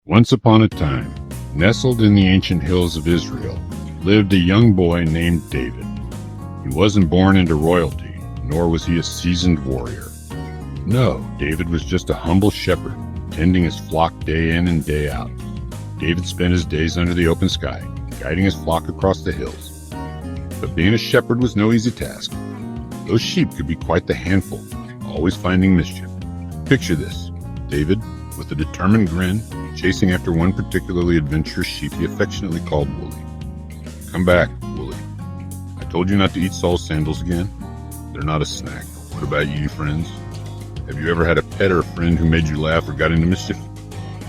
Once upon a time, nestled in the ancient hills of Israel, lived a young boy named David. He wasn't born into royalty, nor was he a seasoned warrior. No, David was just a humble shepherd, tending his flock day in and day out. David spent his days under the open sky, guiding his flock across the hills. But being a shepherd was no easy task. Those sheep could be quite the handful, always finding mischief. Picture this: David, with a determined grin, chasing after one particularly adventurous sheep he affectionately called Wooly. "Come back, Wooly. I told you not to eat Saul's sandals again. They're not a snack. What about you, friends? Have you ever had a pet or a friend who made you laugh or got into mischief?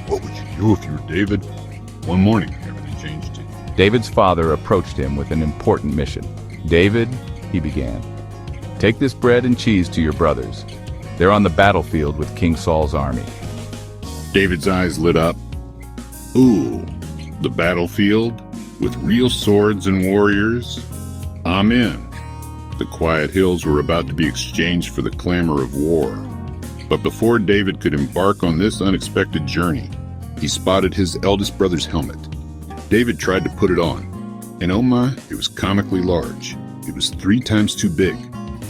What would you do if you were David?" One morning, everything changed. David's father approached him with an important mission. "David," he began, "take this bread and cheese to your brothers. They're on the battlefield with King Saul's army." David's eyes lit up. Ooh, the battlefield with real swords and warriors? I'm in. The quiet hills were about to be exchanged for the clamor of war. But before David could embark on this unexpected journey, he spotted his eldest brother's helmet. David tried to put it on, and oh my, it was comically large. It was 3 times too big.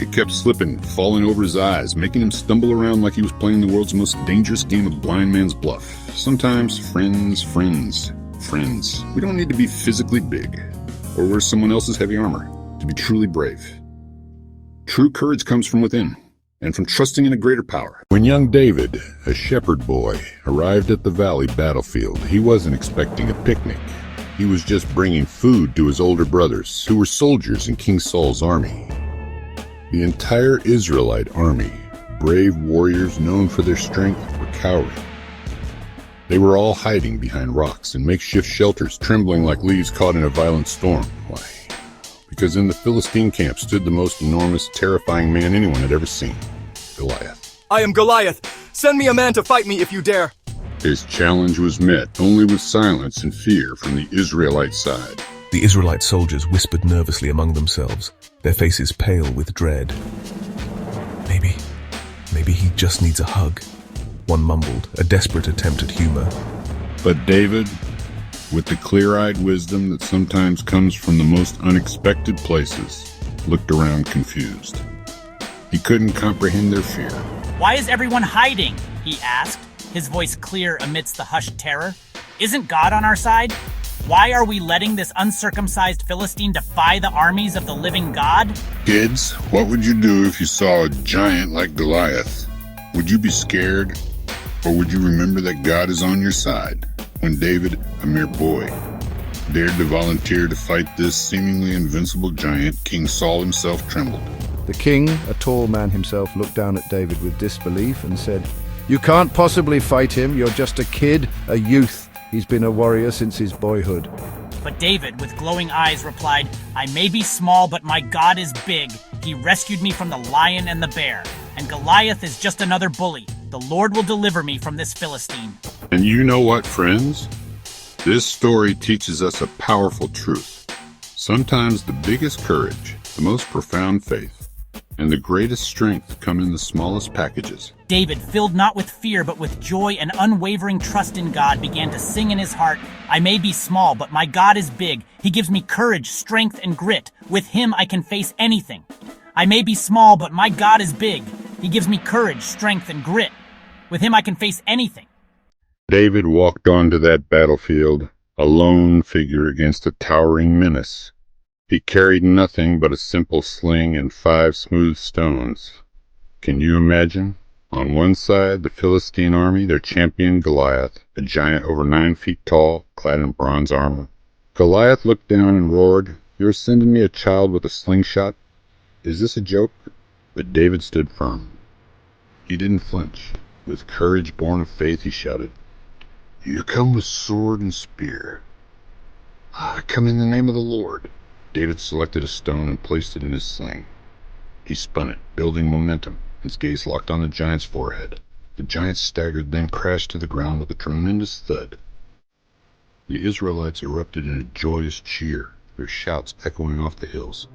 It kept slipping, falling over his eyes, making him stumble around like he was playing the world's most dangerous game of blind man's bluff. Sometimes, friends. We don't need to be physically big or wear someone else's heavy armor to be truly brave. True courage comes from within and from trusting in a greater power. When young David, a shepherd boy, arrived at the valley battlefield, he wasn't expecting a picnic. He was just bringing food to his older brothers, who were soldiers in King Saul's army. The entire Israelite army, brave warriors known for their strength, were cowering. They were all hiding behind rocks and makeshift shelters, trembling like leaves caught in a violent storm. Why? Because in the Philistine camp stood the most enormous, terrifying man anyone had ever seen, Goliath. "I am Goliath. Send me a man to fight me if you dare." His challenge was met only with silence and fear from the Israelite side. The Israelite soldiers whispered nervously among themselves, their faces pale with dread. Maybe he just needs a hug," one mumbled, a desperate attempt at humor. But David, with the clear-eyed wisdom that sometimes comes from the most unexpected places, looked around confused. He couldn't comprehend their fear. "Why is everyone hiding?" he asked, his voice clear amidst the hushed terror. "Isn't God on our side? Why are we letting this uncircumcised Philistine defy the armies of the living God?" Kids, what would you do if you saw a giant like Goliath? Would you be scared? Or would you remember that God is on your side? When David, a mere boy, dared to volunteer to fight this seemingly invincible giant, King Saul himself trembled. The king, a tall man himself, looked down at David with disbelief and said, "You can't possibly fight him. You're just a kid, a youth. He's been a warrior since his boyhood." But David, with glowing eyes, replied, "I may be small, but my God is big. He rescued me from the lion and the bear. And Goliath is just another bully. The Lord will deliver me from this Philistine." And you know what, friends? This story teaches us a powerful truth. Sometimes the biggest courage, the most profound faith, and the greatest strength come in the smallest packages. David, filled not with fear but with joy and unwavering trust in God, began to sing in his heart, "I may be small, but my God is big. He gives me courage, strength, and grit. With him I can face anything. I may be small, but my God is big. He gives me courage, strength, and grit. With him I can face anything." David walked onto that battlefield, a lone figure against a towering menace. He carried nothing but a simple sling and 5 smooth stones. Can you imagine? On one side, the Philistine army, their champion Goliath, a giant over 9 feet tall, clad in bronze armor. Goliath looked down and roared, "You're sending me a child with a slingshot? Is this a joke?" But David stood firm. He didn't flinch. With courage born of faith, he shouted, "You come with sword and spear. I come in the name of the Lord." David selected a stone and placed it in his sling. He spun it, building momentum. His gaze locked on the giant's forehead. The giant staggered, then crashed to the ground with a tremendous thud. The Israelites erupted in a joyous cheer, their shouts echoing off the hills.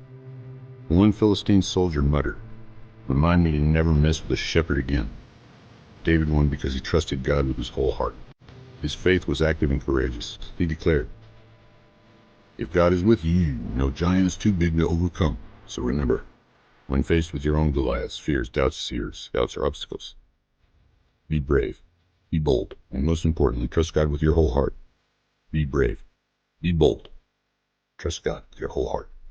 One Philistine soldier muttered, "Remind me to never mess with a shepherd again." David won because he trusted God with his whole heart. His faith was active and courageous. He declared, "If God is with you, no giant is too big to overcome." So remember, when faced with your own Goliaths, fears, doubts, or obstacles, be brave, be bold, and most importantly, trust God with your whole heart. Be brave, be bold, trust God with your whole heart.